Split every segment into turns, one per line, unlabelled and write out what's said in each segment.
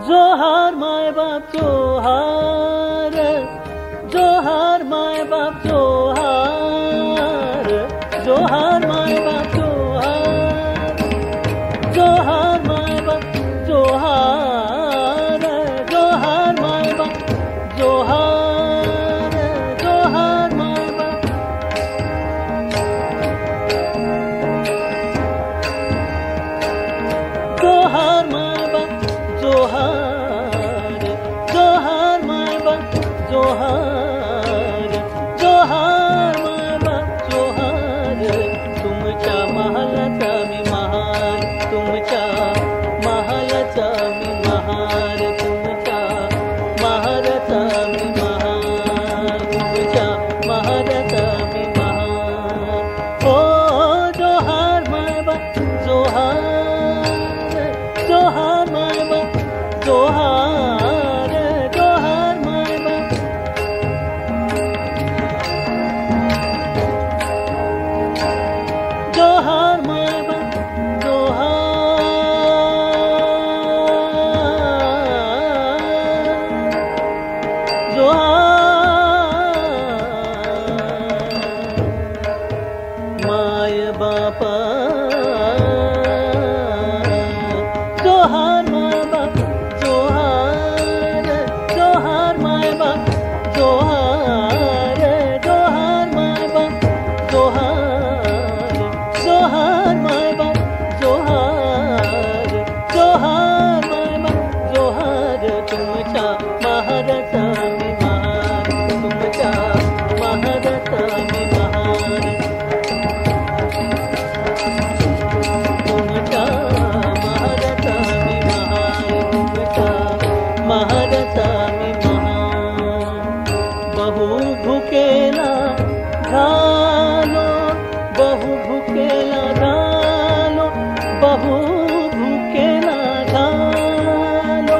जोहार माय बाप जोहार, जोहार माय बाप जोहार, जोहार माय बाप जोहार, जोहार माय बाप जोहार, जोहार माय बाप जोहार, जोहार माय बाप, जोहार माय बाप जोहार, जोहार माय बाप जोहार, जोहार माय बाप जोहार. तुमच्या महालाचा मी महार, तुमच्या महालाचा मी महार, तुमच्या महाराचा मी महार, तुमच्या महाराचा मी महार. हो जोहार माय बाप जोहार, जोहार माय बाप जोहार, जोहार माय बाप, जोहार माय बाप जोहार, जोहार माय बापा, जोहार माय बाप जोहार, जोहार माय बाप जोहार, जोहार माय बाप जोहार, जोहार माय बाप जोहार, जोहार माय बाप जोहार. तुमच्या महाराचा मी महार, तुमच्या महाराचा मी महार, तुमच्या महाराचा मी महार, तुमच्या महाराचा मी महार. बहु भुकेला झालो, बहु भुकेला झालो, बहु भुकेला झालो,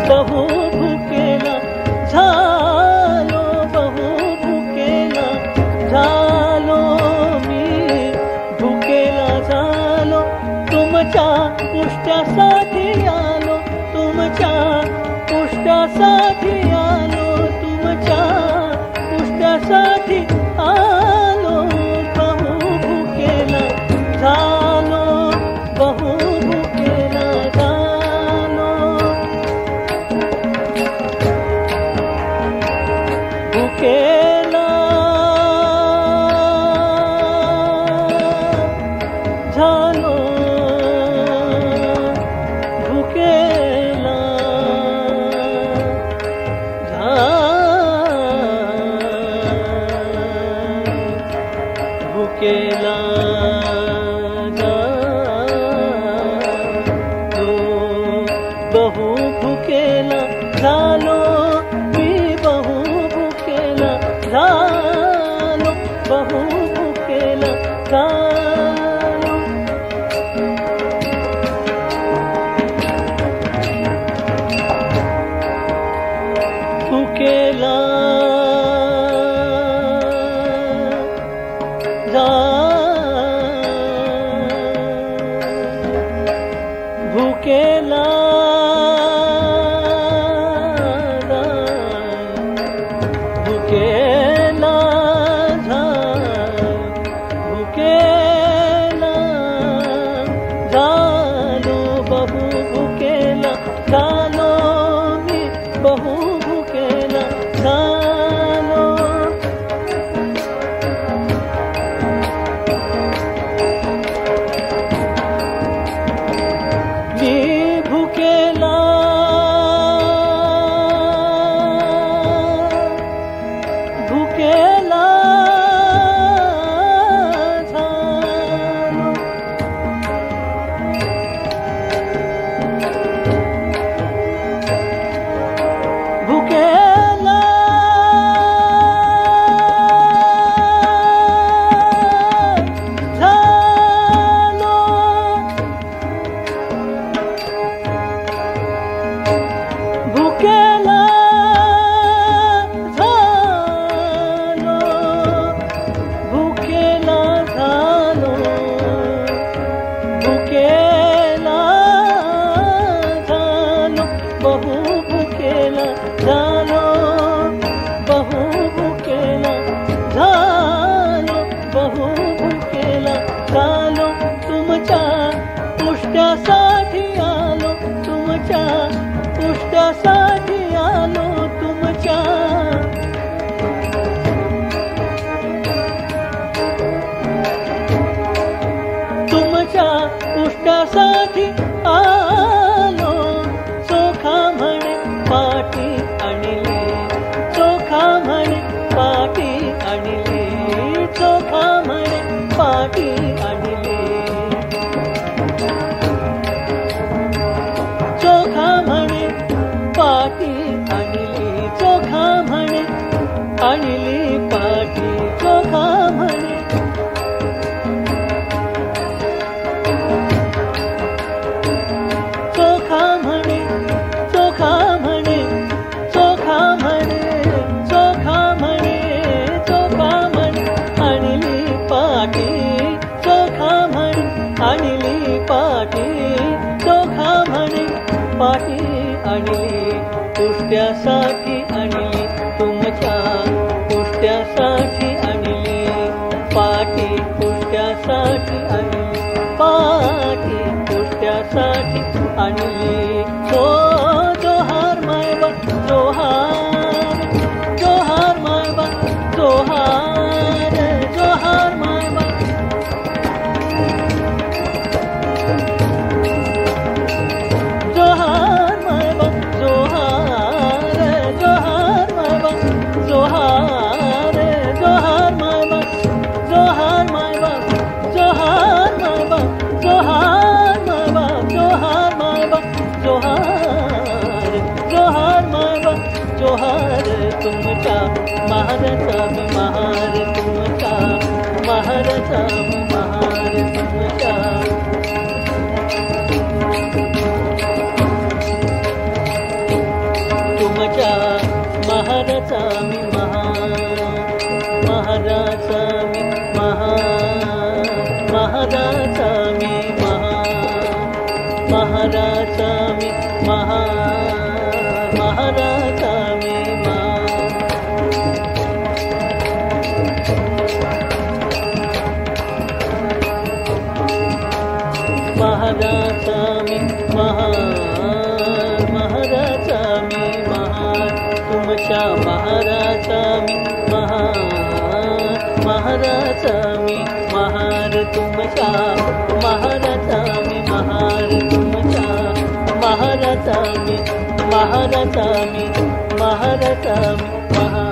बहु भुकेला झालो, बहु भुकेला झालो, मी भुकेला झालो. तुमच्या पुष्ट्यासाठी आलो, तुमच्या पुष्ट्यासाठी आलो, तुमच्या पुष्ट्यासाठी आलो. बहु भुकेला झालो, बहु भुकेला झालो, भुकेला झालो, भुकेला भुकेला बहु भुकेला झालो, मी बहु भुकेला झालो, बहु भुकेला झालो. भुकेला भुकेला भुकेला भुकेला झालो, बहु भुकेला झालो, मी बहु भुकेला झालो. तुमच्यासाठी आलो चोखा म्हणे पाटी आणली चोखा म्हणे पाटी आणली चोखा म्हणे पाटी आणली चोखा म्हणे पाटी आणली चोखा म्हणे आणली पाटी चोखा म्हणे चोखा म्हणे चोखा म्हणे चोखा म्हणे चोखा म्हणे चोखा म्हणे आणली पाटी चोखा म्हणे आणली पाटी चोखा म्हणे पाटी आणली पुष्ट्यासाठी आणली तुमच्या पुष्ट्यासाठी आणली पाटी पुष्ट्यासाठी आणली पाटी पुष्ट्यासाठी आणली हो जोहार मायबा जोहार जोहार मायबा जोहार जोहार मायबा जोहार मायबा जोहार जोहार मायबा जोहार जोहार मायबा जोहार मायबा जोहार मायबा जोहार मायबा जोहार मायबा जोहार जोहार मायबा जोहार तुमच्या महाराचा मी महार तुमच्या महाराचा मी महार तुमच्या तुमच्या महाराचा मी महार महाराचा मी महार महाराचा मी महार महाराचा मी महार महाराचा मी महार महाराचा मी महार महाराचा मी महार तुमच्या महाराचा मी महार महाराचा मी महार तुमच्या महाराचा मी महार तुमच्या महाराचा मी महाराचा मी महाराचा मी महार